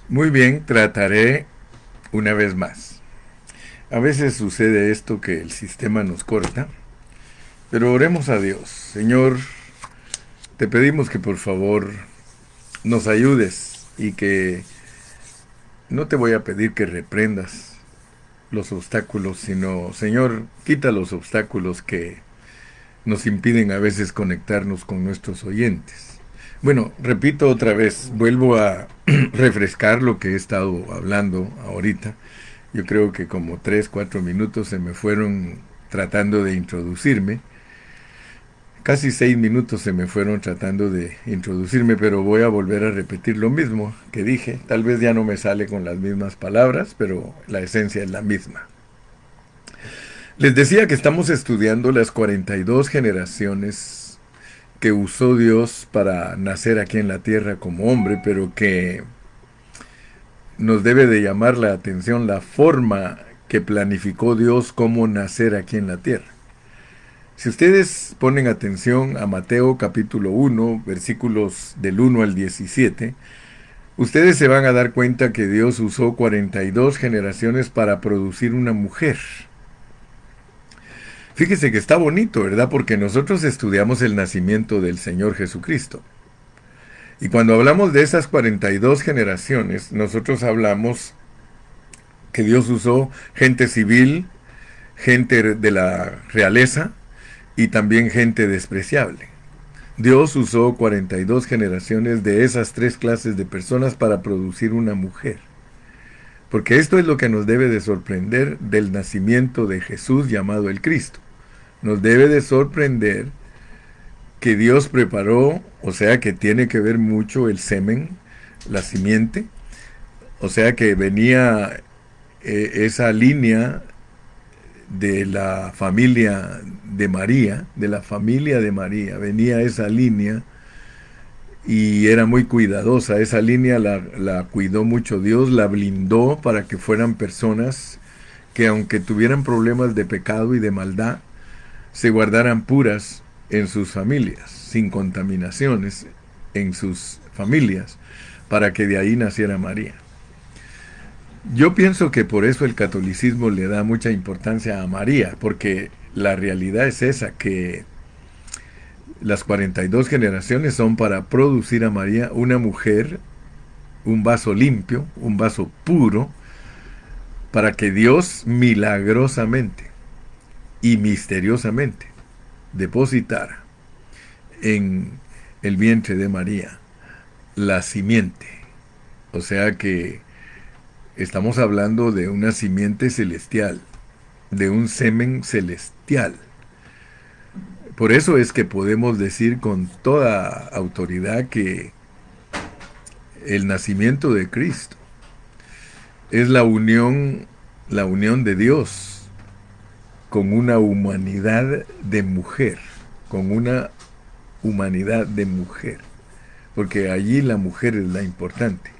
Muy bien, trataré una vez más. A veces sucede esto que el sistema nos corta, pero oremos a Dios. Señor, te pedimos que por favor nos ayudes y que no te voy a pedir que reprendas los obstáculos, sino, Señor, quita los obstáculos que nos impiden a veces conectarnos con nuestros oyentes. Bueno, repito otra vez, vuelvo a refrescar lo que he estado hablando ahorita. Yo creo que como 3, 4 minutos se me fueron tratando de introducirme. Casi 6 minutos se me fueron tratando de introducirme, pero voy a volver a repetir lo mismo que dije. Tal vez ya no me sale con las mismas palabras, pero la esencia es la misma. Les decía que estamos estudiando las 42 generaciones que usó Dios para nacer aquí en la tierra como hombre, pero que nos debe de llamar la atención la forma que planificó Dios cómo nacer aquí en la tierra. Si ustedes ponen atención a Mateo capítulo 1, versículos del 1 al 17, ustedes se van a dar cuenta que Dios usó 42 generaciones para producir una mujer. Fíjese que está bonito, ¿verdad? Porque nosotros estudiamos el nacimiento del Señor Jesucristo. Y cuando hablamos de esas 42 generaciones, nosotros hablamos que Dios usó gente civil, gente de la realeza y también gente despreciable. Dios usó 42 generaciones de esas tres clases de personas para producir una mujer. Porque esto es lo que nos debe de sorprender del nacimiento de Jesús llamado el Cristo. Nos debe de sorprender que Dios preparó, o sea que tiene que ver mucho el semen, la simiente, o sea que venía esa línea de la familia de María, venía esa línea y era muy cuidadosa. Esa línea la cuidó mucho Dios, la blindó para que fueran personas que aunque tuvieran problemas de pecado y de maldad, se guardaran puras en sus familias, sin contaminaciones en sus familias, para que de ahí naciera María. Yo pienso que por eso el catolicismo le da mucha importancia a María, porque la realidad es esa, que las 42 generaciones son para producir a María una mujer, un vaso limpio, un vaso puro, para que Dios milagrosamente y misteriosamente depositara en el vientre de María la simiente. O sea que estamos hablando de una simiente celestial, de un semen celestial. Por eso es que podemos decir con toda autoridad que el nacimiento de Cristo es la unión de Dios con una humanidad de mujer, con una humanidad de mujer, porque allí la mujer es la importante.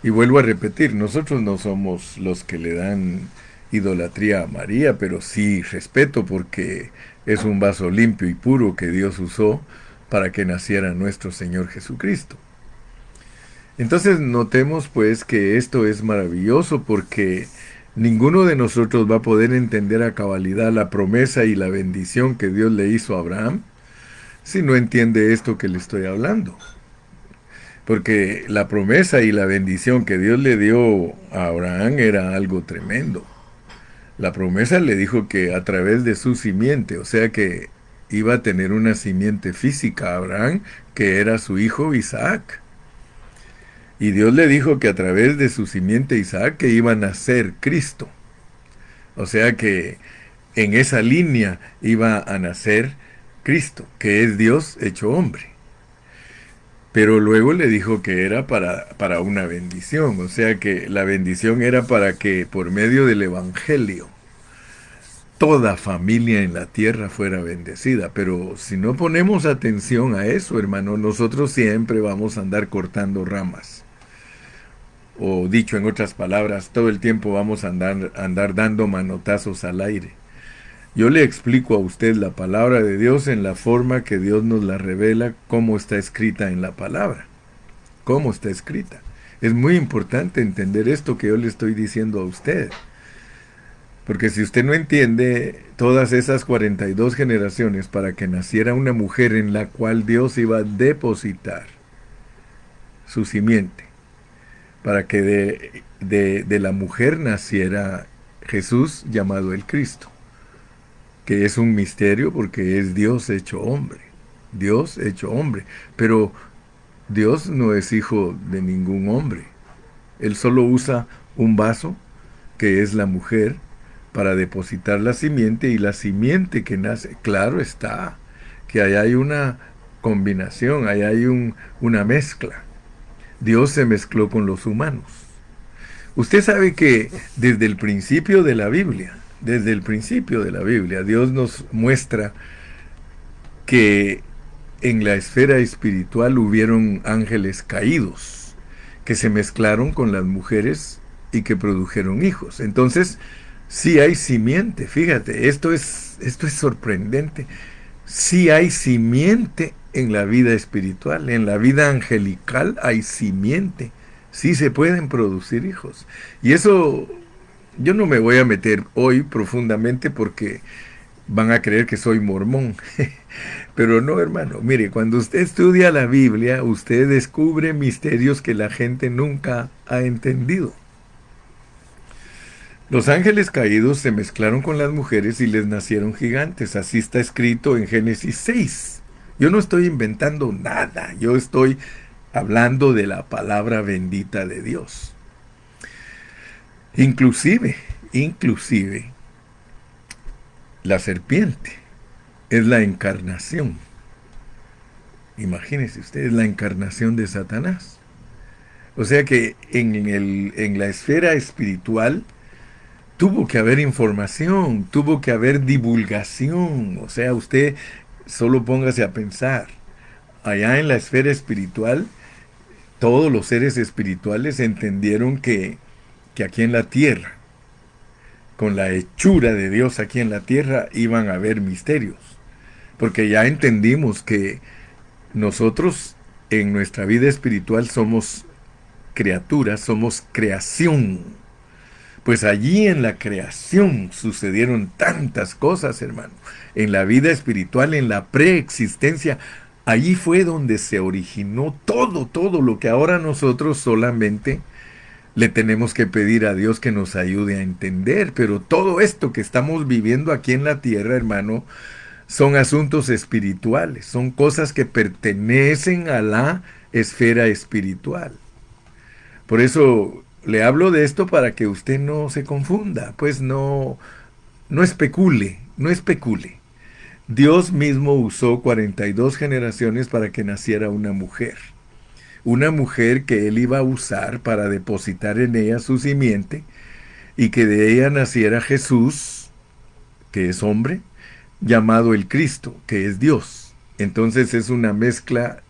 Y vuelvo a repetir, nosotros no somos los que le dan idolatría a María, pero sí respeto porque es un vaso limpio y puro que Dios usó para que naciera nuestro Señor Jesucristo. Entonces notemos pues que esto es maravilloso porque ninguno de nosotros va a poder entender a cabalidad la promesa y la bendición que Dios le hizo a Abraham si no entiende esto que le estoy hablando. Porque la promesa y la bendición que Dios le dio a Abraham era algo tremendo. La promesa le dijo que a través de su simiente, o sea que iba a tener una simiente física a Abraham, que era su hijo Isaac. Y Dios le dijo que a través de su simiente Isaac que iba a nacer Cristo. O sea que en esa línea iba a nacer Cristo, que es Dios hecho hombre. Pero luego le dijo que era para una bendición, o sea que la bendición era para que por medio del Evangelio toda familia en la tierra fuera bendecida. Pero si no ponemos atención a eso, hermano, nosotros siempre vamos a andar cortando ramas. O dicho en otras palabras, todo el tiempo vamos a andar dando manotazos al aire. Yo le explico a usted la palabra de Dios en la forma que Dios nos la revela, cómo está escrita en la palabra. Cómo está escrita. Es muy importante entender esto que yo le estoy diciendo a usted. Porque si usted no entiende todas esas 42 generaciones para que naciera una mujer en la cual Dios iba a depositar su simiente, para que de la mujer naciera Jesús llamado el Cristo, que es un misterio porque es Dios hecho hombre. Dios hecho hombre. Pero Dios no es hijo de ningún hombre. Él solo usa un vaso, que es la mujer, para depositar la simiente, y la simiente que nace, claro está, que ahí hay una combinación, ahí hay una mezcla. Dios se mezcló con los humanos. Usted sabe que desde el principio de la Biblia, Dios nos muestra que en la esfera espiritual hubieron ángeles caídos que se mezclaron con las mujeres y que produjeron hijos. Entonces, sí hay simiente, fíjate, esto es sorprendente. Sí hay simiente en la vida espiritual, en la vida angelical hay simiente. Sí se pueden producir hijos. Y eso yo no me voy a meter hoy profundamente porque van a creer que soy mormón. Pero no, hermano, mire, cuando usted estudia la Biblia, usted descubre misterios que la gente nunca ha entendido. Los ángeles caídos se mezclaron con las mujeres y les nacieron gigantes. Así está escrito en Génesis 6. Yo no estoy inventando nada, yo estoy hablando de la palabra bendita de Dios. Inclusive, la serpiente es la encarnación. Imagínese usted, es la encarnación de Satanás. O sea que en la esfera espiritual tuvo que haber información, tuvo que haber divulgación. O sea, usted solo póngase a pensar. Allá en la esfera espiritual, todos los seres espirituales entendieron que aquí en la tierra, con la hechura de Dios aquí en la tierra, iban a haber misterios. Porque ya entendimos que nosotros en nuestra vida espiritual somos criaturas, somos creación. Pues allí en la creación sucedieron tantas cosas, hermano. En la vida espiritual, en la preexistencia, allí fue donde se originó todo lo que ahora nosotros solamente le tenemos que pedir a Dios que nos ayude a entender. Pero todo esto que estamos viviendo aquí en la tierra, hermano, son asuntos espirituales, son cosas que pertenecen a la esfera espiritual. Por eso le hablo de esto para que usted no se confunda, pues no especule. Dios mismo usó 42 generaciones para que naciera una mujer que Él iba a usar para depositar en ella su simiente y que de ella naciera Jesús, que es hombre, llamado el Cristo, que es Dios. Entonces es una mezcla.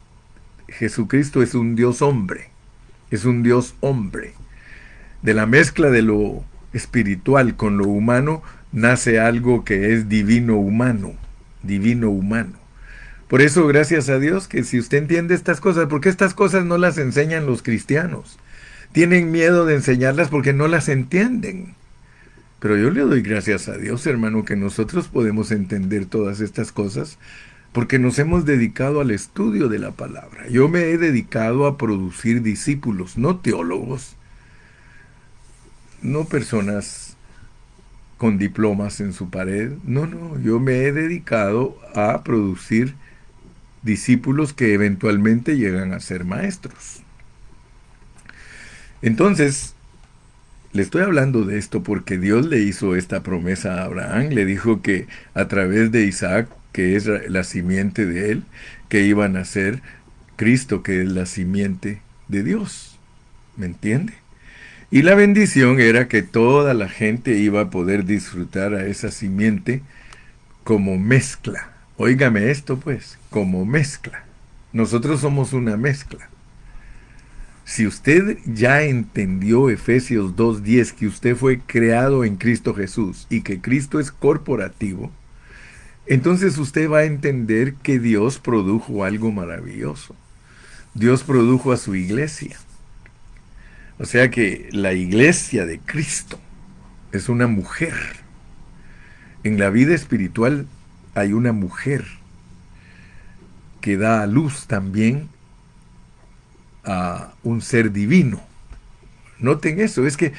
Jesucristo es un Dios hombre, De la mezcla de lo espiritual con lo humano nace algo que es divino humano. Por eso, gracias a Dios, que si usted entiende estas cosas, porque estas cosas no las enseñan los cristianos, tienen miedo de enseñarlas porque no las entienden. Pero yo le doy gracias a Dios, hermano, que nosotros podemos entender todas estas cosas porque nos hemos dedicado al estudio de la palabra. Yo me he dedicado a producir discípulos, no teólogos, no personas con diplomas en su pared. No, yo me he dedicado a producir discípulos que eventualmente llegan a ser maestros. Entonces, le estoy hablando de esto porque Dios le hizo esta promesa a Abraham. Le dijo que a través de Isaac, que es la simiente de él, que iba a nacer Cristo, que es la simiente de Dios. ¿Me entiende? Y la bendición era que toda la gente iba a poder disfrutar a esa simiente como mezcla. Óigame esto pues, como mezcla. Nosotros somos una mezcla. Si usted ya entendió Efesios 2:10, que usted fue creado en Cristo Jesús y que Cristo es corporativo, entonces usted va a entender que Dios produjo algo maravilloso. Dios produjo a su iglesia. O sea que la iglesia de Cristo es una mujer. En la vida espiritual hay una mujer que da a luz también a un ser divino. Noten eso, es que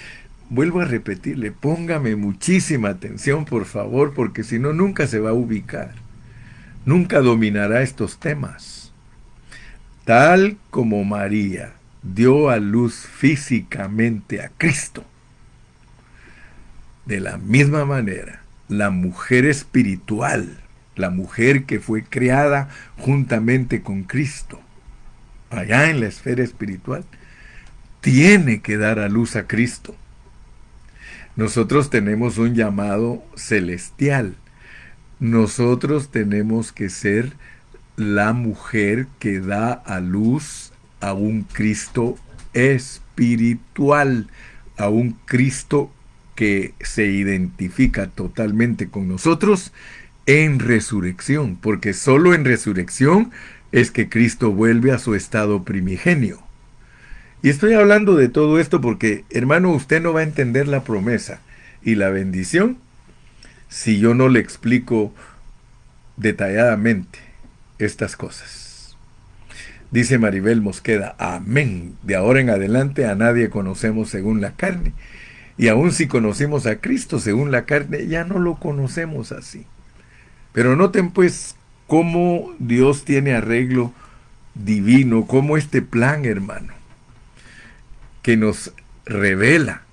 vuelvo a repetirle, póngame muchísima atención, por favor, porque si no, nunca se va a ubicar, nunca dominará estos temas. Tal como María dio a luz físicamente a Cristo, de la misma manera, la mujer espiritual, la mujer que fue creada juntamente con Cristo, allá en la esfera espiritual, tiene que dar a luz a Cristo. Nosotros tenemos un llamado celestial. Nosotros tenemos que ser la mujer que da a luz a un Cristo espiritual, a un Cristo que se identifica totalmente con nosotros en resurrección, porque solo en resurrección es que Cristo vuelve a su estado primigenio. Y estoy hablando de todo esto porque, hermano, usted no va a entender la promesa y la bendición si yo no le explico detalladamente estas cosas. Dice Maribel Mosqueda, amén. De ahora en adelante a nadie conocemos según la carne. Y aun si conocimos a Cristo según la carne, ya no lo conocemos así. Pero noten pues cómo Dios tiene arreglo divino, cómo este plan, hermano, que nos revela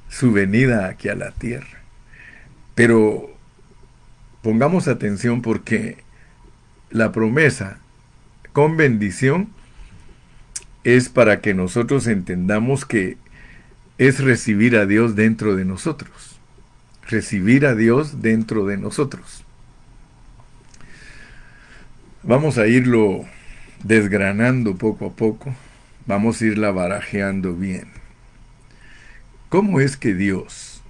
su venida aquí a la tierra. Pero pongamos atención porque la promesa con bendición es para que nosotros entendamos que es recibir a Dios dentro de nosotros. Recibir a Dios dentro de nosotros. Vamos a irlo desgranando poco a poco. Vamos a irla barajeando bien. ¿Cómo es que Dios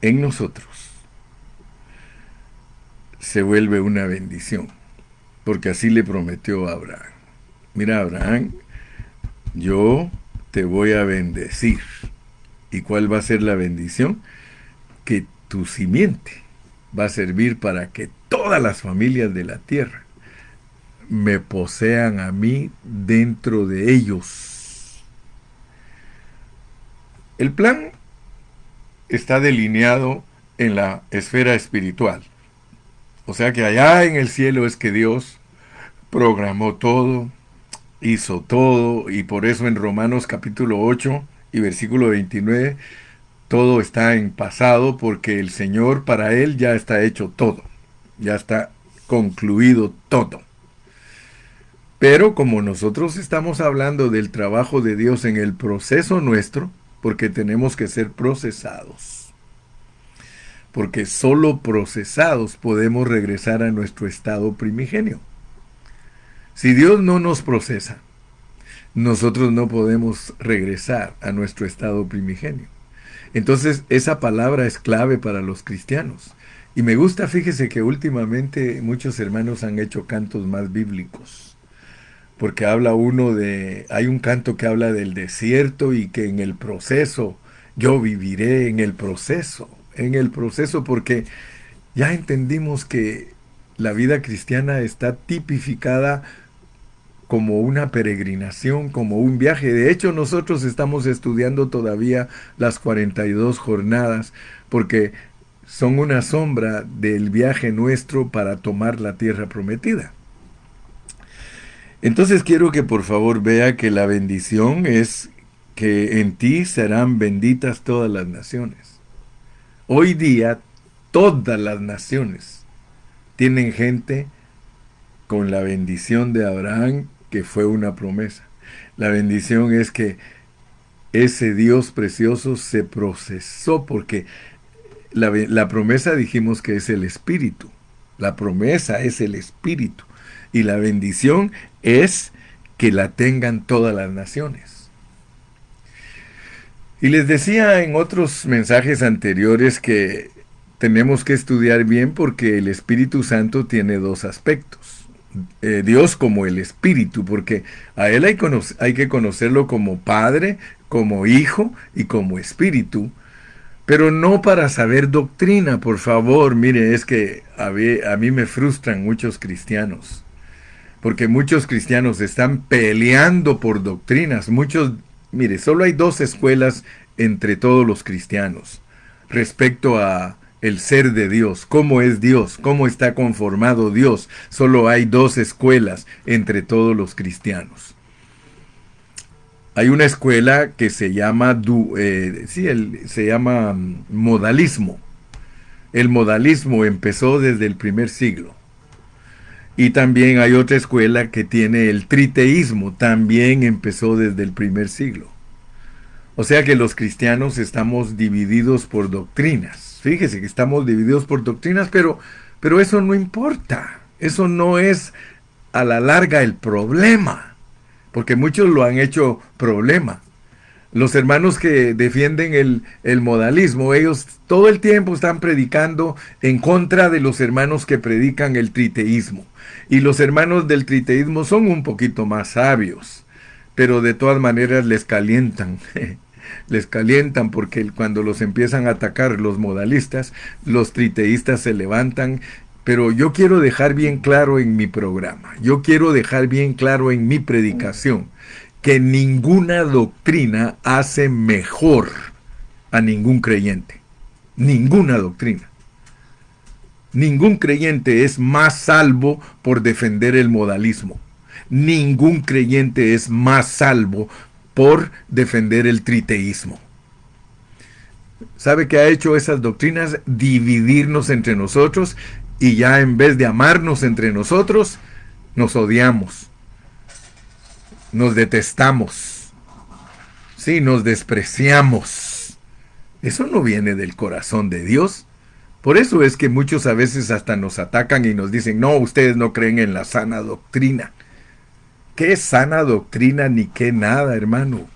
en nosotros se vuelve una bendición? Porque así le prometió a Abraham. Mira, Abraham, yo te voy a bendecir. ¿Y cuál va a ser la bendición? Que tu simiente va a servir para que todas las familias de la tierra me posean a mí dentro de ellos. El plan está delineado en la esfera espiritual. O sea que allá en el cielo es que Dios programó todo, hizo todo, y por eso en Romanos capítulo 8 y versículo 29, todo está en pasado, porque el Señor para Él ya está hecho todo, ya está concluido todo. Pero como nosotros estamos hablando del trabajo de Dios en el proceso nuestro, porque tenemos que ser procesados, porque solo procesados podemos regresar a nuestro estado primigenio. Si Dios no nos procesa, nosotros no podemos regresar a nuestro estado primigenio. Entonces, esa palabra es clave para los cristianos. Y me gusta, fíjese que últimamente muchos hermanos han hecho cantos más bíblicos. Porque hay un canto que habla del desierto y que en el proceso, yo viviré en el proceso, porque ya entendimos que la vida cristiana está tipificada como una peregrinación, como un viaje. De hecho, nosotros estamos estudiando todavía las 42 jornadas, porque son una sombra del viaje nuestro para tomar la tierra prometida. Entonces quiero que por favor vea que la bendición es que en ti serán benditas todas las naciones. Hoy día todas las naciones tienen gente con la bendición de Abraham, que fue una promesa. La bendición es que ese Dios precioso se procesó, porque la promesa dijimos que es el Espíritu. La promesa es el Espíritu. Y la bendición es que la tengan todas las naciones. Y les decía en otros mensajes anteriores que tenemos que estudiar bien porque el Espíritu Santo tiene dos aspectos. Dios como el Espíritu, porque a Él hay que conocerlo como Padre, como Hijo y como Espíritu, pero no para saber doctrina, por favor. Mire, es que a mí me frustran muchos cristianos, porque muchos cristianos están peleando por doctrinas. Mire, solo hay dos escuelas entre todos los cristianos respecto a el ser de Dios, cómo es Dios, cómo está conformado Dios. Solo hay dos escuelas entre todos los cristianos. Hay una escuela que se llama, se llama modalismo. El modalismo empezó desde el primer siglo. Y también hay otra escuela que tiene el triteísmo, también empezó desde el primer siglo. O sea que los cristianos estamos divididos por doctrinas. Fíjese que estamos divididos por doctrinas, pero eso no importa. Eso no es a la larga el problema, porque muchos lo han hecho problema. Los hermanos que defienden el modalismo, ellos todo el tiempo están predicando en contra de los hermanos que predican el triteísmo. Y los hermanos del triteísmo son un poquito más sabios, pero de todas maneras les calientan. Les calientan porque cuando los empiezan a atacar los modalistas, los triteístas se levantan. Pero yo quiero dejar bien claro en mi programa, yo quiero dejar bien claro en mi predicación, que ninguna doctrina hace mejor a ningún creyente. Ninguna doctrina. Ningún creyente es más salvo por defender el modalismo. Ningún creyente es más salvo por defender el triteísmo. ¿Sabe qué ha hecho esas doctrinas? Dividirnos entre nosotros, y ya en vez de amarnos entre nosotros, nos odiamos. Nos detestamos. Sí, nos despreciamos. Eso no viene del corazón de Dios. Por eso es que muchos a veces hasta nos atacan y nos dicen, no, ustedes no creen en la sana doctrina. ¿Qué sana doctrina ni qué nada, hermano?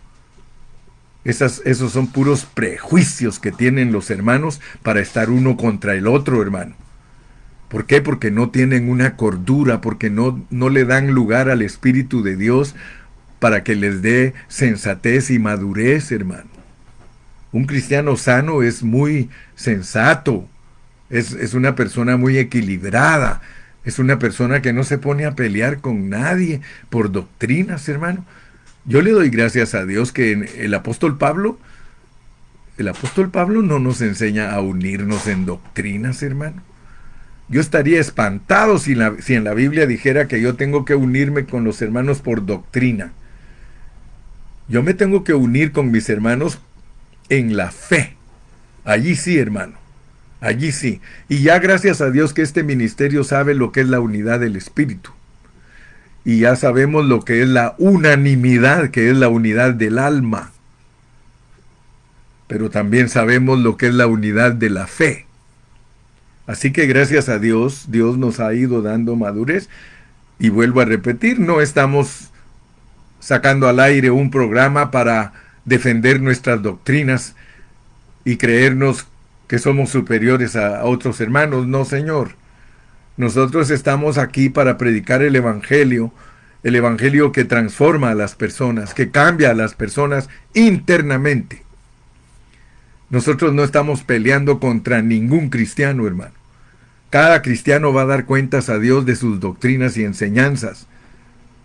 Esos son puros prejuicios que tienen los hermanos para estar uno contra el otro, hermano. ¿Por qué? Porque no tienen una cordura, porque no le dan lugar al Espíritu de Dios para que les dé sensatez y madurez, hermano. Un cristiano sano es muy sensato, es una persona muy equilibrada, es una persona que no se pone a pelear con nadie por doctrinas, hermano. Yo le doy gracias a Dios que el apóstol Pablo no nos enseña a unirnos en doctrinas, hermano. Yo estaría espantado si en la Biblia dijera que yo tengo que unirme con los hermanos por doctrina. Yo me tengo que unir con mis hermanos en la fe. Allí sí, hermano. Allí sí. Y ya gracias a Dios que este ministerio sabe lo que es la unidad del Espíritu. Y ya sabemos lo que es la unanimidad, que es la unidad del alma. Pero también sabemos lo que es la unidad de la fe. Así que gracias a Dios, Dios nos ha ido dando madurez. Y vuelvo a repetir, no estamos sacando al aire un programa para defender nuestras doctrinas y creernos que somos superiores a otros hermanos. No, Señor. Nosotros estamos aquí para predicar el evangelio que transforma a las personas, que cambia a las personas internamente. Nosotros no estamos peleando contra ningún cristiano, hermano. Cada cristiano va a dar cuentas a Dios de sus doctrinas y enseñanzas.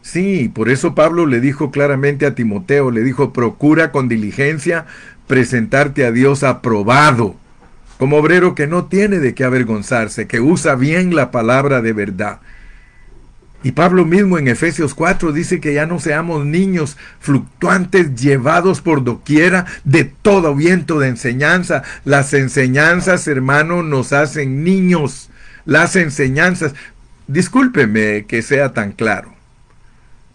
Sí, por eso Pablo le dijo claramente a Timoteo, le dijo, procura con diligencia presentarte a Dios aprobado, como obrero que no tiene de qué avergonzarse, que usa bien la palabra de verdad. Y Pablo mismo en Efesios 4 dice que ya no seamos niños fluctuantes llevados por doquiera de todo viento de enseñanza. Las enseñanzas, hermano, nos hacen niños. Las enseñanzas, discúlpeme que sea tan claro,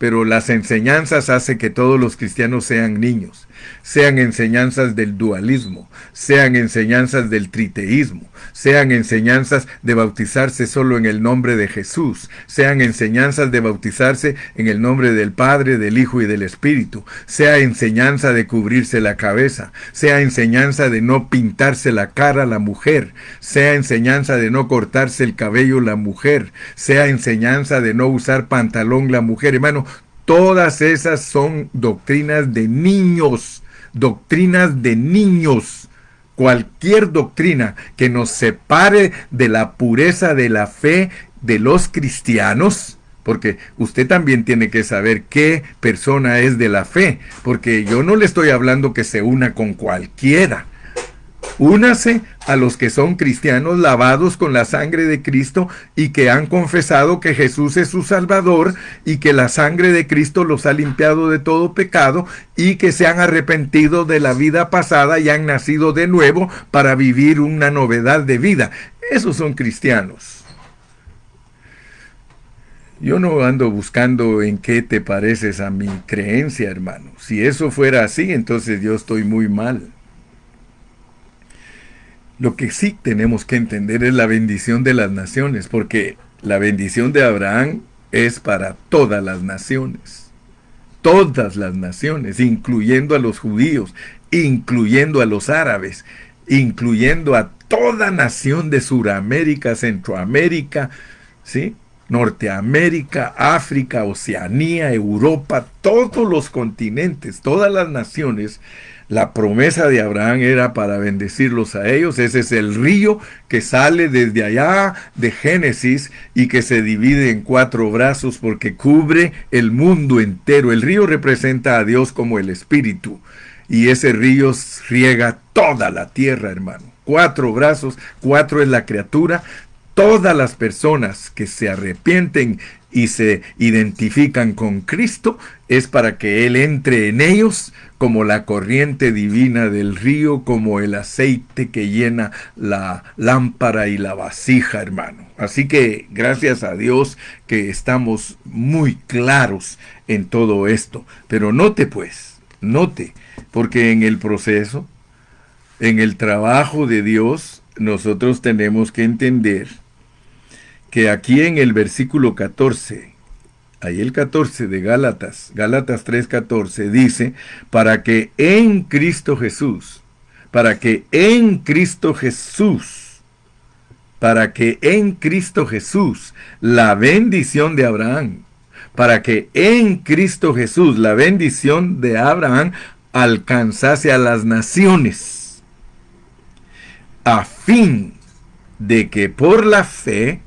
pero las enseñanzas hacen que todos los cristianos sean niños, sean enseñanzas del dualismo, sean enseñanzas del triteísmo, sean enseñanzas de bautizarse solo en el nombre de Jesús, sean enseñanzas de bautizarse en el nombre del Padre, del Hijo y del Espíritu, sea enseñanza de cubrirse la cabeza, sea enseñanza de no pintarse la cara la mujer, sea enseñanza de no cortarse el cabello la mujer, sea enseñanza de no usar pantalón la mujer. Hermano, todas esas son doctrinas de niños, doctrinas de niños. Cualquier doctrina que nos separe de la pureza de la fe de los cristianos, porque usted también tiene que saber qué persona es de la fe, porque yo no le estoy hablando que se una con cualquiera. Únase a los que son cristianos lavados con la sangre de Cristo y que han confesado que Jesús es su Salvador y que la sangre de Cristo los ha limpiado de todo pecado y que se han arrepentido de la vida pasada y han nacido de nuevo para vivir una novedad de vida. Esos son cristianos. Yo no ando buscando en qué te pareces a mi creencia, hermano. Si eso fuera así, entonces yo estoy muy mal. Lo que sí tenemos que entender es la bendición de las naciones, porque la bendición de Abraham es para todas las naciones, incluyendo a los judíos, incluyendo a los árabes, incluyendo a toda nación de Suramérica, Centroamérica, ¿sí? Norteamérica, África, Oceanía, Europa, todos los continentes, todas las naciones. La promesa de Abraham era para bendecirlos a ellos. Ese es el río que sale desde allá de Génesis y que se divide en 4 brazos porque cubre el mundo entero. El río representa a Dios como el Espíritu y ese río riega toda la tierra, hermano. 4 brazos, 4 es la criatura. Todas las personas que se arrepienten y se identifican con Cristo es para que Él entre en ellos como la corriente divina del río, como el aceite que llena la lámpara y la vasija, hermano. Así que gracias a Dios que estamos muy claros en todo esto. Pero note, porque en el proceso, en el trabajo de Dios, nosotros tenemos que entender que aquí en el versículo 14, ahí el 14 de Gálatas 3:14 dice, para que en Cristo Jesús la bendición de Abraham, para que en Cristo Jesús la bendición de Abraham alcanzase a las naciones, a fin de que por la fe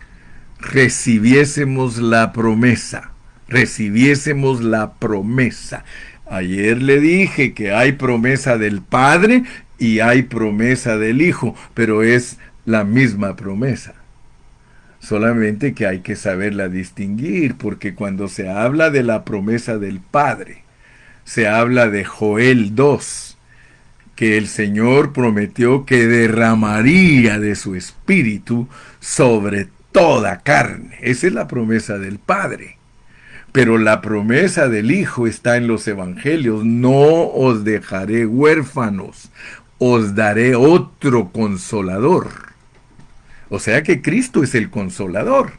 recibiésemos la promesa. Ayer le dije que hay promesa del Padre y hay promesa del Hijo, pero es la misma promesa. Solamente que hay que saberla distinguir, porque cuando se habla de la promesa del Padre, se habla de Joel 2, que el Señor prometió que derramaría de su Espíritu sobre toda carne. Esa es la promesa del Padre. Pero la promesa del Hijo está en los Evangelios. No os dejaré huérfanos, os daré otro consolador. O sea que Cristo es el consolador.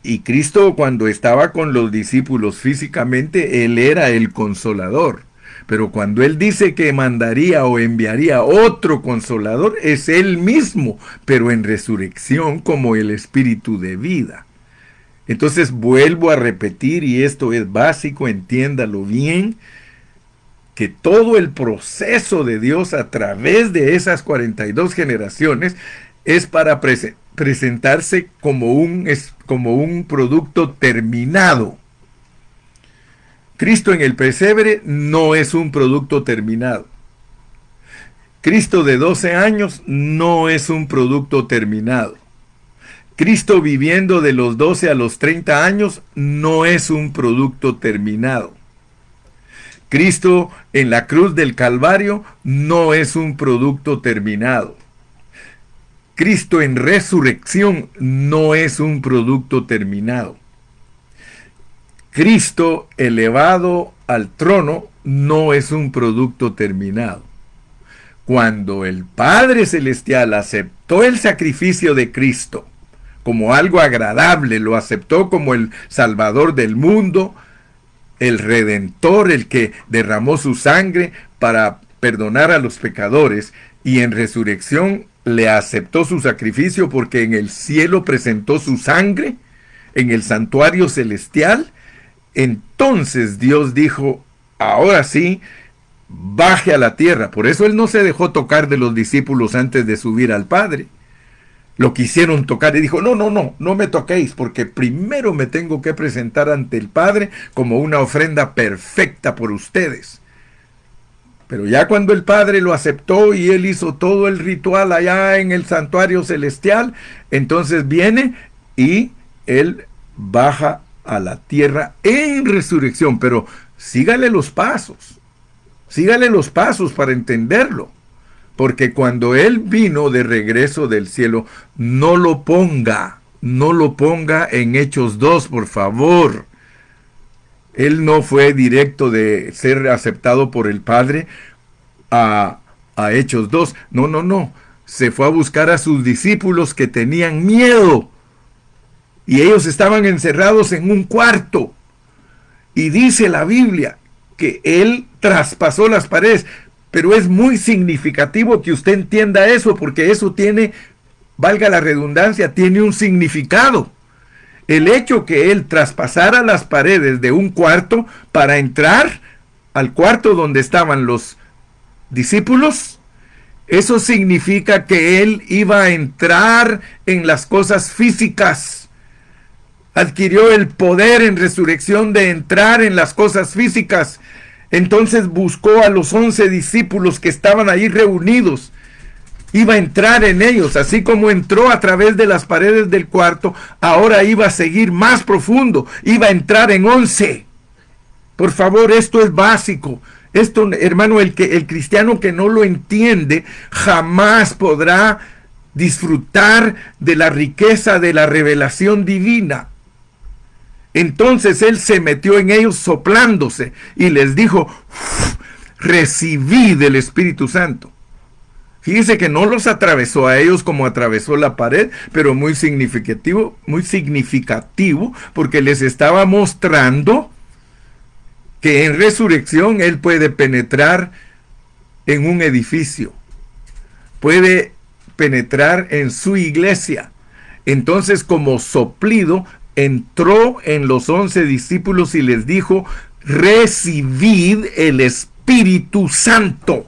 Y Cristo, cuando estaba con los discípulos físicamente, Él era el consolador. Pero cuando Él dice que mandaría o enviaría otro consolador, es Él mismo, pero en resurrección como el Espíritu de vida. Entonces vuelvo a repetir, y esto es básico, entiéndalo bien, que todo el proceso de Dios a través de esas 42 generaciones es para presentarse como un producto terminado. Cristo en el pesebre no es un producto terminado. Cristo de 12 años no es un producto terminado. Cristo viviendo de los 12 a los 30 años no es un producto terminado. Cristo en la cruz del Calvario no es un producto terminado. Cristo en resurrección no es un producto terminado. Cristo elevado al trono no es un producto terminado. Cuando el Padre Celestial aceptó el sacrificio de Cristo como algo agradable, lo aceptó como el Salvador del mundo, el Redentor, el que derramó su sangre para perdonar a los pecadores, y en resurrección le aceptó su sacrificio porque en el cielo presentó su sangre, en el santuario celestial. Entonces Dios dijo, ahora sí, baje a la tierra. Por eso él no se dejó tocar de los discípulos antes de subir al Padre. Lo quisieron tocar y dijo, no me toquéis, porque primero me tengo que presentar ante el Padre como una ofrenda perfecta por ustedes. Pero ya cuando el Padre lo aceptó y él hizo todo el ritual allá en el santuario celestial, entonces viene y él baja a la tierra en resurrección. Pero sígale los pasos para entenderlo. Porque cuando él vino de regreso del cielo, no lo ponga en Hechos 2, por favor. Él no fue directo de ser aceptado por el Padre a Hechos 2. No. Se fue a buscar a sus discípulos que tenían miedo. Y ellos estaban encerrados en un cuarto. Y dice la Biblia que él traspasó las paredes. Pero es muy significativo que usted entienda eso, porque eso tiene, valga la redundancia, tiene un significado. El hecho que él traspasara las paredes de un cuarto para entrar al cuarto donde estaban los discípulos, eso significa que él iba a entrar en las cosas físicas. Adquirió el poder en resurrección de entrar en las cosas físicas. Entonces buscó a los 11 discípulos que estaban ahí reunidos. Iba a entrar en ellos, así como entró a través de las paredes del cuarto, ahora iba a seguir más profundo, iba a entrar en 11. Por favor, esto es básico. Esto, hermano, el cristiano que no lo entiende, jamás podrá disfrutar de la riqueza de la revelación divina. Entonces él se metió en ellos soplándose y les dijo, recibid del Espíritu Santo. Fíjese que no los atravesó a ellos como atravesó la pared, pero muy significativo, porque les estaba mostrando que en resurrección él puede penetrar en un edificio, puede penetrar en su iglesia. Entonces, como soplido, entró en los 11 discípulos y les dijo, recibid el Espíritu Santo.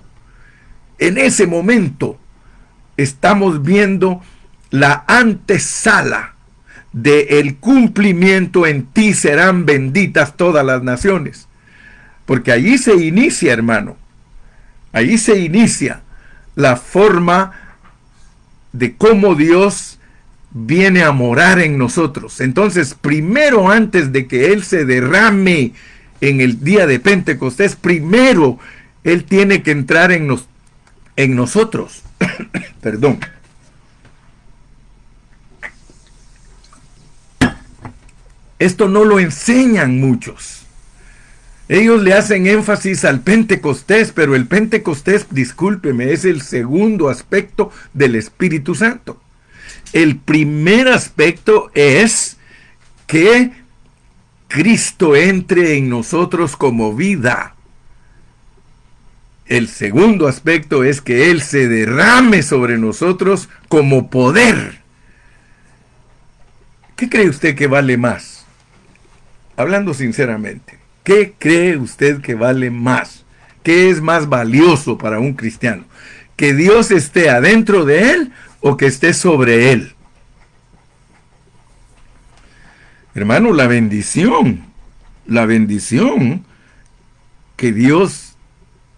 En ese momento estamos viendo la antesala del cumplimiento: en ti serán benditas todas las naciones. Porque allí se inicia, hermano, allí se inicia la forma de cómo Dios viene a morar en nosotros. Entonces, primero, antes de que Él se derrame en el día de Pentecostés, primero Él tiene que entrar en nosotros. Perdón. Esto no lo enseñan muchos. Ellos le hacen énfasis al Pentecostés, pero el Pentecostés, discúlpeme, es el segundo aspecto del Espíritu Santo. El primer aspecto es que Cristo entre en nosotros como vida. El segundo aspecto es que Él se derrame sobre nosotros como poder. ¿Qué cree usted que vale más? Hablando sinceramente, ¿qué cree usted que vale más? ¿Qué es más valioso para un cristiano? ¿Que Dios esté adentro de él o que esté sobre él? Hermano, la bendición que Dios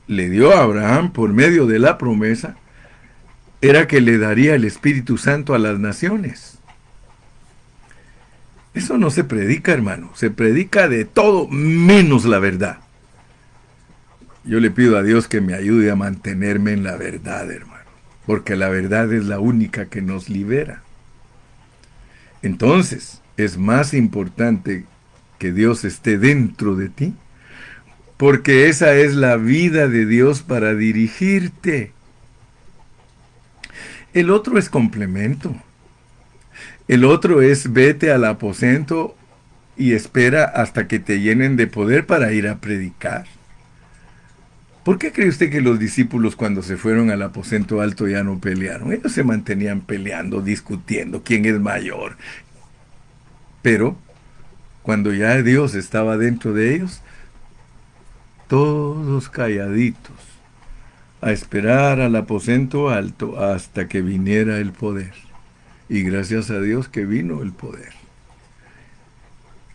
le dio a Abraham por medio de la promesa era que le daría el Espíritu Santo a las naciones. Eso no se predica, hermano. Se predica de todo menos la verdad. Yo le pido a Dios que me ayude a mantenerme en la verdad, hermano, porque la verdad es la única que nos libera. Entonces, es más importante que Dios esté dentro de ti, porque esa es la vida de Dios para dirigirte. El otro es complemento. El otro es vete al aposento y espera hasta que te llenen de poder para ir a predicar. ¿Por qué cree usted que los discípulos cuando se fueron al aposento alto ya no pelearon? Ellos se mantenían peleando, discutiendo quién es mayor. Pero cuando ya Dios estaba dentro de ellos, todos calladitos, a esperar al aposento alto hasta que viniera el poder. Y gracias a Dios que vino el poder.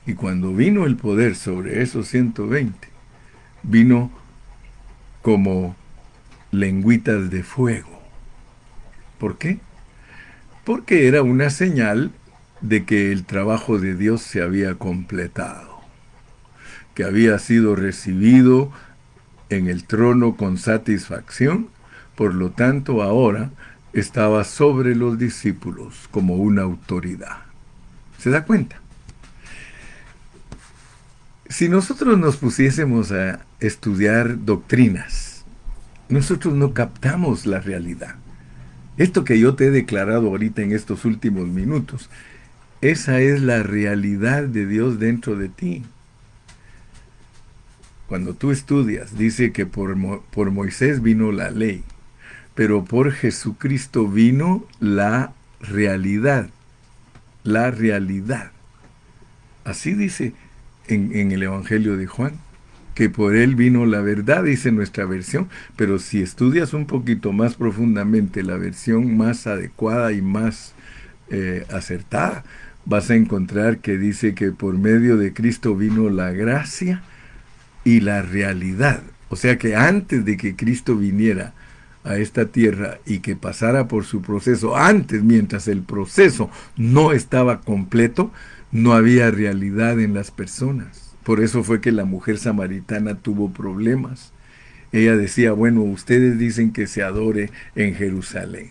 Y cuando vino el poder sobre esos 120, vino como lengüitas de fuego. ¿Por qué? Porque era una señal de que el trabajo de Dios se había completado, que había sido recibido en el trono con satisfacción, por lo tanto ahora estaba sobre los discípulos como una autoridad. ¿Se da cuenta? Si nosotros nos pusiésemos a estudiar doctrinas, nosotros no captamos la realidad. Esto que yo te he declarado ahorita en estos últimos minutos, esa es la realidad de Dios dentro de ti. Cuando tú estudias, dice que por Moisés vino la ley, pero por Jesucristo vino la realidad. La realidad. Así dice en el Evangelio de Juan, que por él vino la verdad, dice nuestra versión, pero si estudias un poquito más profundamente la versión más adecuada y más acertada, vas a encontrar que dice que por medio de Cristo vino la gracia y la realidad. O sea que antes de que Cristo viniera a esta tierra y que pasara por su proceso, antes, mientras el proceso no estaba completo, no había realidad en las personas. Por eso fue que la mujer samaritana tuvo problemas. Ella decía, bueno, ustedes dicen que se adore en Jerusalén,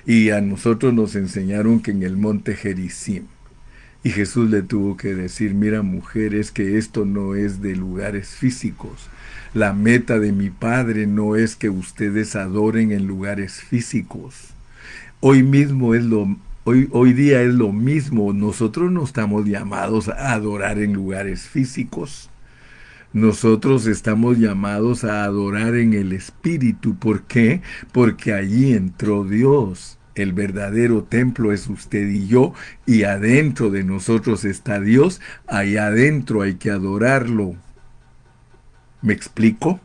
y a nosotros nos enseñaron que en el monte Gerizim. Y Jesús le tuvo que decir, mira mujer, es que esto no es de lugares físicos. La meta de mi Padre no es que ustedes adoren en lugares físicos. Hoy día es lo mismo. Nosotros no estamos llamados a adorar en lugares físicos. Nosotros estamos llamados a adorar en el Espíritu. ¿Por qué? Porque allí entró Dios. El verdadero templo es usted y yo, y adentro de nosotros está Dios. Allá adentro hay que adorarlo. ¿Me explico?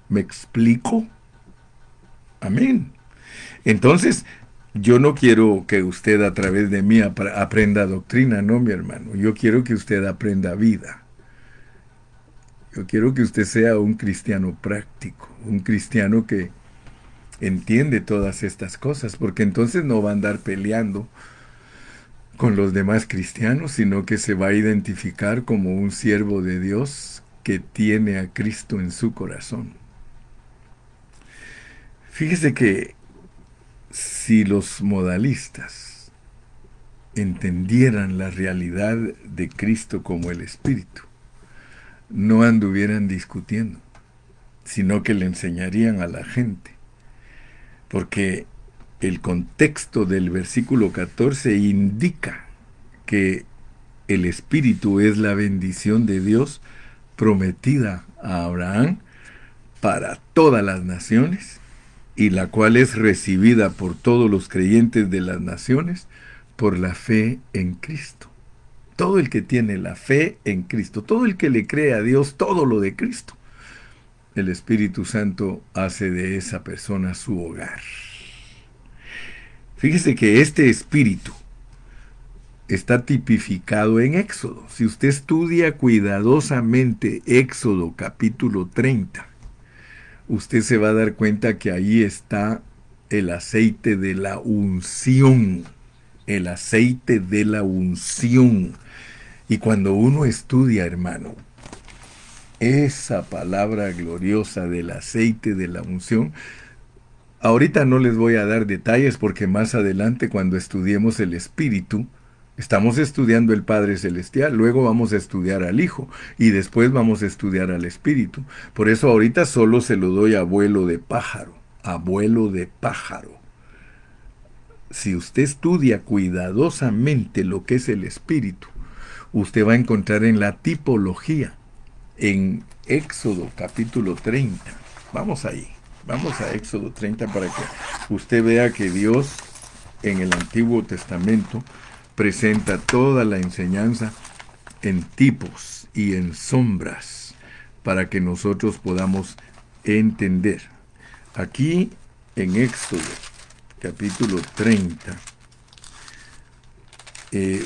¿Me explico? Amén. Entonces, yo no quiero que usted a través de mí aprenda doctrina, no, mi hermano. Yo quiero que usted aprenda vida. Yo quiero que usted sea un cristiano práctico, un cristiano que entiende todas estas cosas, porque entonces no va a andar peleando con los demás cristianos, sino que se va a identificar como un siervo de Dios que tiene a Cristo en su corazón. Fíjese que si los modalistas entendieran la realidad de Cristo como el Espíritu, no anduvieran discutiendo, sino que le enseñarían a la gente. Porque el contexto del versículo 14 indica que el Espíritu es la bendición de Dios prometida a Abraham para todas las naciones, y la cual es recibida por todos los creyentes de las naciones por la fe en Cristo. Todo el que tiene la fe en Cristo, todo el que le cree a Dios, todo lo de Cristo, el Espíritu Santo hace de esa persona su hogar. Fíjese que este Espíritu está tipificado en Éxodo. Si usted estudia cuidadosamente Éxodo capítulo 30, usted se va a dar cuenta que ahí está el aceite de la unción. El aceite de la unción. Y cuando uno estudia, hermano, esa palabra gloriosa del aceite de la unción, ahorita no les voy a dar detalles porque más adelante cuando estudiemos el Espíritu, Estamos estudiando el Padre Celestial, luego vamos a estudiar al Hijo y después vamos a estudiar al Espíritu. Por eso ahorita solo se lo doy a vuelo de pájaro, a vuelo de pájaro. Si usted estudia cuidadosamente lo que es el Espíritu, usted va a encontrar en la tipología, en Éxodo capítulo 30. Vamos ahí, vamos a Éxodo 30 para que usted vea que Dios en el Antiguo Testamento presenta toda la enseñanza en tipos y en sombras para que nosotros podamos entender. Aquí en Éxodo capítulo 30,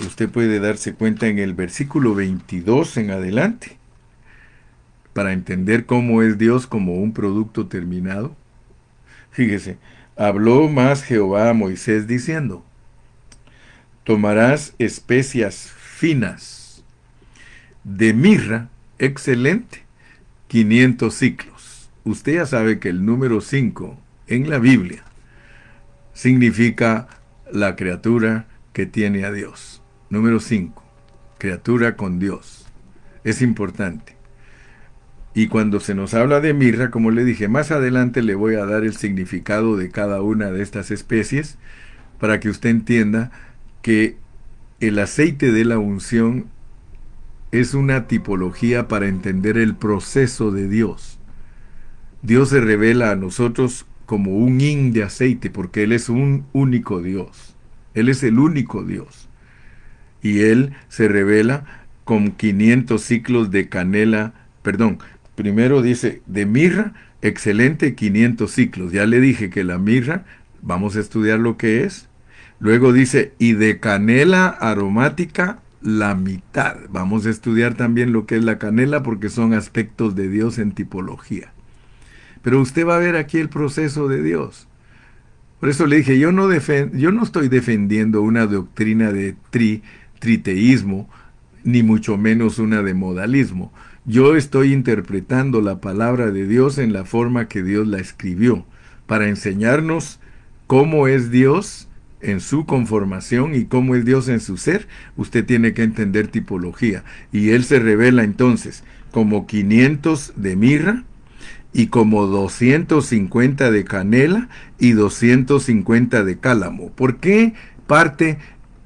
usted puede darse cuenta en el versículo 22 en adelante, para entender cómo es Dios como un producto terminado. Fíjese, habló más Jehová a Moisés diciendo: tomarás especias finas de mirra excelente, 500 ciclos. Usted ya sabe que el número 5 en la Biblia significa la criatura que tiene a Dios. Número 5, criatura con Dios. Es importante. Y cuando se nos habla de mirra, como le dije, más adelante le voy a dar el significado de cada una de estas especies para que usted entienda que el aceite de la unción es una tipología para entender el proceso de Dios. Dios se revela a nosotros como un hin de aceite, porque Él es un único Dios. Él es el único Dios. Y Él se revela con 500 ciclos de canela, primero dice de mirra, excelente, 500 ciclos. Ya le dije que la mirra, vamos a estudiar lo que es. Luego dice, y de canela aromática, la mitad. Vamos a estudiar también lo que es la canela, porque son aspectos de Dios en tipología. Pero usted va a ver aquí el proceso de Dios. Por eso le dije, yo no estoy defendiendo una doctrina de triteísmo, ni mucho menos una de modalismo. Yo estoy interpretando la palabra de Dios en la forma que Dios la escribió, para enseñarnos cómo es Dios en su conformación y cómo es Dios en su ser. Usted tiene que entender tipología. Y Él se revela entonces como 500 de mirra, y como 250 de canela y 250 de cálamo. ¿Por qué parte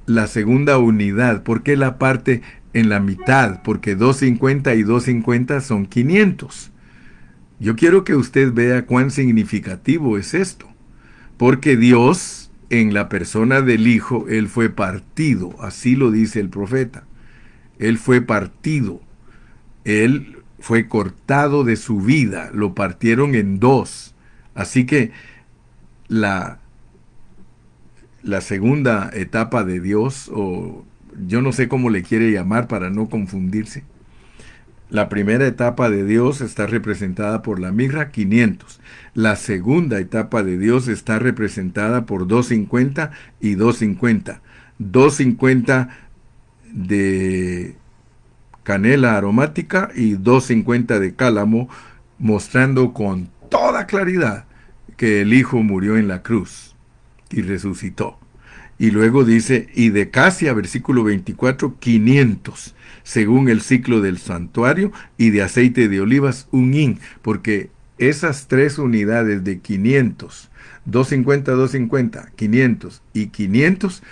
la segunda unidad? ¿Por qué la parte en la mitad? Porque 250 y 250 son 500. Yo quiero que usted vea cuán significativo es esto. Porque Dios, en la persona del Hijo, Él fue partido. Así lo dice el profeta. Él fue partido. Él fue cortado de su vida, lo partieron en dos. Así que la segunda etapa de Dios, o yo no sé cómo le quiere llamar para no confundirse, la primera etapa de Dios está representada por la mirra, 500. La segunda etapa de Dios está representada por 250 y 250. 250 de canela aromática y 250 de cálamo, mostrando con toda claridad que el Hijo murió en la cruz y resucitó. Y luego dice, y de casia, versículo 24, 500, según el ciclo del santuario, y de aceite de olivas, un hin, porque esas tres unidades de 500, 250, 250, 500 y 500,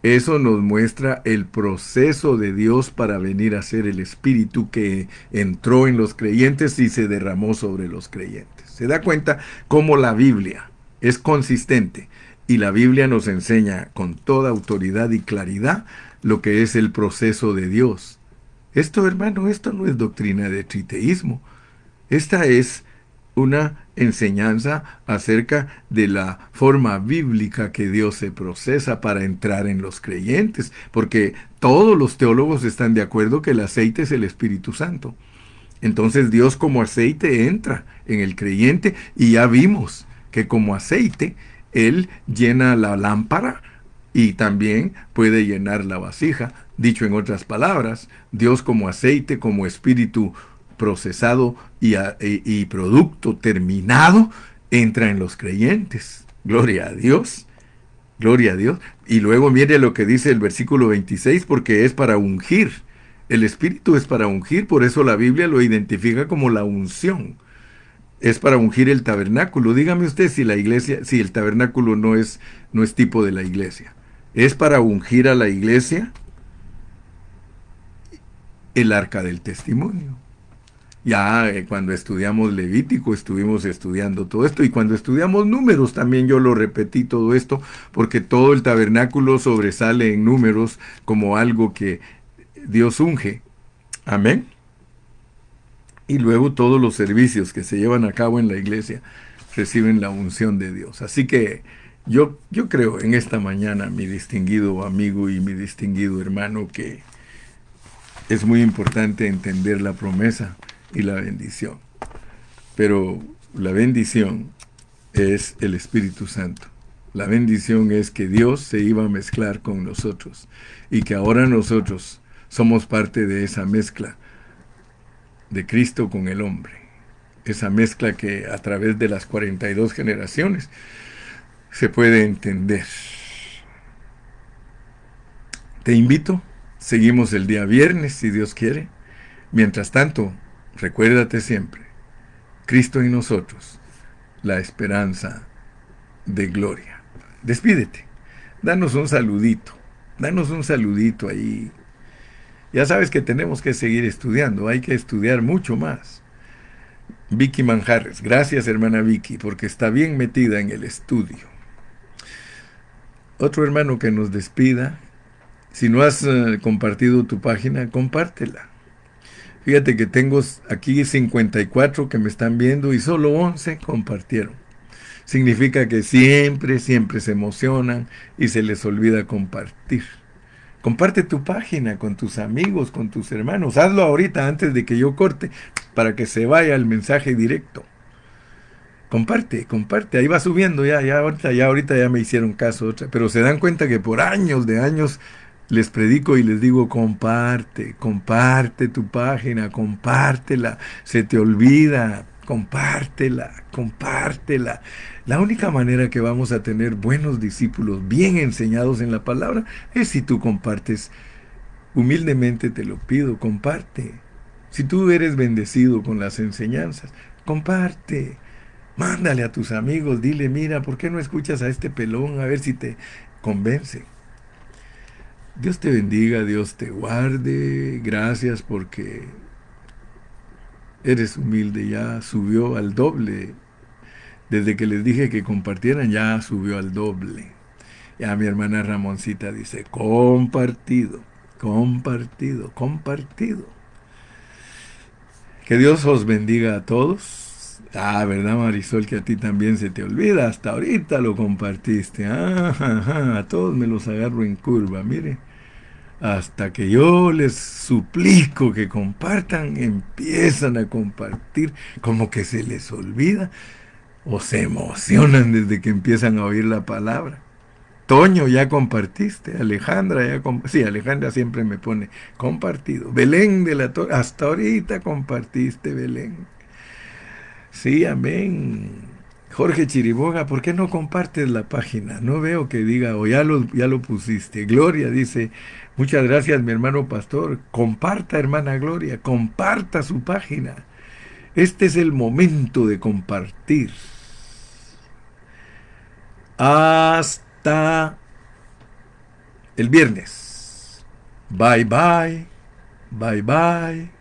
eso nos muestra el proceso de Dios para venir a ser el Espíritu que entró en los creyentes y se derramó sobre los creyentes. ¿Se da cuenta cómo la Biblia es consistente? Y la Biblia nos enseña con toda autoridad y claridad lo que es el proceso de Dios. Esto, hermano, esto no es doctrina de triteísmo. Esta es una enseñanza acerca de la forma bíblica que Dios se procesa para entrar en los creyentes, porque todos los teólogos están de acuerdo que el aceite es el Espíritu Santo. Entonces Dios como aceite entra en el creyente, y ya vimos que como aceite Él llena la lámpara y también puede llenar la vasija. Dicho en otras palabras, Dios como aceite, como espíritu procesado y producto terminado, entra en los creyentes. Gloria a Dios. Gloria a Dios. Y luego mire lo que dice el versículo 26, porque es para ungir. El Espíritu es para ungir, por eso la Biblia lo identifica como la unción. Es para ungir el tabernáculo. Dígame usted si la iglesia, si el tabernáculo no es tipo de la iglesia. Es para ungir a la iglesia el arca del testimonio. Ya cuando estudiamos Levítico estuvimos estudiando todo esto, y cuando estudiamos Números también yo lo repetí todo esto, porque todo el tabernáculo sobresale en Números como algo que Dios unge. Amén. Y luego todos los servicios que se llevan a cabo en la iglesia reciben la unción de Dios. Así que yo creo en esta mañana, mi distinguido amigo y mi distinguido hermano, que es muy importante entender la promesa y la bendición. Pero la bendición es el Espíritu Santo. La bendición es que Dios se iba a mezclar con nosotros y que ahora nosotros somos parte de esa mezcla de Cristo con el hombre. Esa mezcla que a través de las 42 generaciones se puede entender. Te invito, seguimos el día viernes si Dios quiere. Mientras tanto, recuérdate siempre, Cristo en nosotros, la esperanza de gloria. Despídete, danos un saludito ahí. Ya sabes que tenemos que seguir estudiando, hay que estudiar mucho más. Vicky Manjarres, gracias hermana Vicky, porque está bien metida en el estudio. Otro hermano que nos despida, si no has compartido tu página, compártela. Fíjate que tengo aquí 54 que me están viendo y solo 11 compartieron. Significa que siempre se emocionan y se les olvida compartir. Comparte tu página con tus amigos, con tus hermanos. Hazlo ahorita antes de que yo corte para que se vaya el mensaje directo. Comparte. Ahí va subiendo ya ahorita ya me hicieron caso. Pero se dan cuenta que por años de años les predico y les digo, comparte tu página, compártela. Se te olvida, compártela. La única manera que vamos a tener buenos discípulos bien enseñados en la palabra es si tú compartes. Humildemente te lo pido, comparte. Si tú eres bendecido con las enseñanzas, comparte. Mándale a tus amigos, dile, mira, ¿por qué no escuchas a este pelón? A ver si te convence. Dios te bendiga, Dios te guarde. Gracias porque eres humilde, ya subió al doble. Desde que les dije que compartieran, ya subió al doble. Ya mi hermana Ramoncita dice, compartido. Que Dios os bendiga a todos. ¿Verdad, Marisol, que a ti también se te olvida? Hasta ahorita lo compartiste. A todos me los agarro en curva, mire. Hasta que yo les suplico que compartan, empiezan a compartir, como que se les olvida, o se emocionan desde que empiezan a oír la palabra. Toño, ya compartiste. Alejandra, sí, Alejandra siempre me pone compartido. Belén de la Torre, hasta ahorita compartiste, Belén. Sí, amén. Jorge Chiriboga, ¿por qué no compartes la página? No veo que diga, o ya lo pusiste. Gloria dice, muchas gracias, mi hermano pastor. Comparta, hermana Gloria, comparta su página. Este es el momento de compartir. Hasta el viernes. Bye, bye. Bye, bye.